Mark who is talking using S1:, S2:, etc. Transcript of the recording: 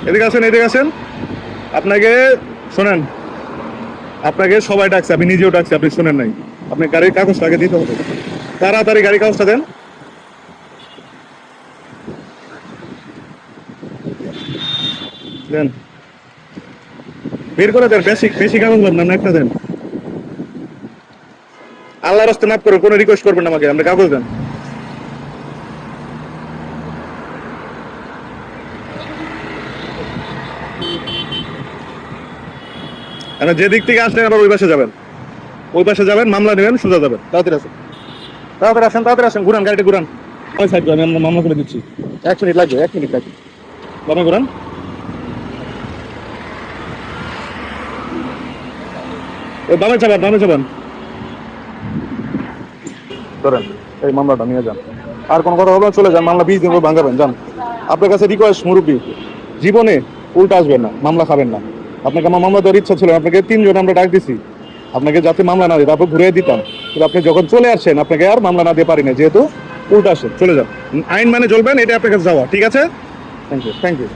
S1: এদিকে আসেন, এদিকে আসেন। আপনাকে শোনেন, আপনাকে সবাই ডাকছে, আমি নিজেও ডাকছি, আপনি শোনেন নাই। আপনি গাড়ির কাগজটা আগে দিতে হবে, তাড়াতাড়ি গাড়ির কাগজটা দেন। দেন, বের করে দেন। বেশি বেশি কাগজ লাগবে না, একটা দেন। আল্লাহর রাস্তায় মাফ করুন, কোনো রিকোয়েস্ট করবেন না আমাকে, আপনি কাগজ দেন। মানে যে দিক থেকে আসলেন আবার ওই পাশে যাবেন, ওই পাশে যাবেন, মামলা নেবেন, সোজা যাবেন। তাড়াতাড়ি আসেন, তাড়াতাড়ি আসেন, তাড়াতাড়ি আসেন। ঘুরান গাড়িটা, ঘুরান। ওই সাইড আমি মামলা করে দিচ্ছি। 1 মিনিট লাগবে, 1 মিনিট লাগবে। বামে ঘুরান। ওই বামে যাবেন, বামে যাবেন। ধরেন, এই মামলাটা নিয়ে যান। আর কোনো কথা বলবেন, চলে যান। মামলা 20 দিন করে ভাঙাবেন, যান। আপনার কাছে রিকোয়েস্ট, মুরব্বী, জীবনে উল্টা আসবেন না, মামলা খাবেন না। আপনাকে আমার মামলা দেওয়ার ইচ্ছা ছিল, আপনাকে 3 জন আমরা ডাক দিছি আপনাকে যাতে মামলা না দিই, তারপর ঘুরিয়ে দিতাম। কিন্তু আপনি যখন চলে আসছেন, আপনাকে আর মামলা না দিয়ে পারি না, যেহেতু উল্টা আসেন। চলে যান, আইন মানে চলবেন, এটা আপনার কাছে যাওয়া। ঠিক আছে? Thank you, thank you.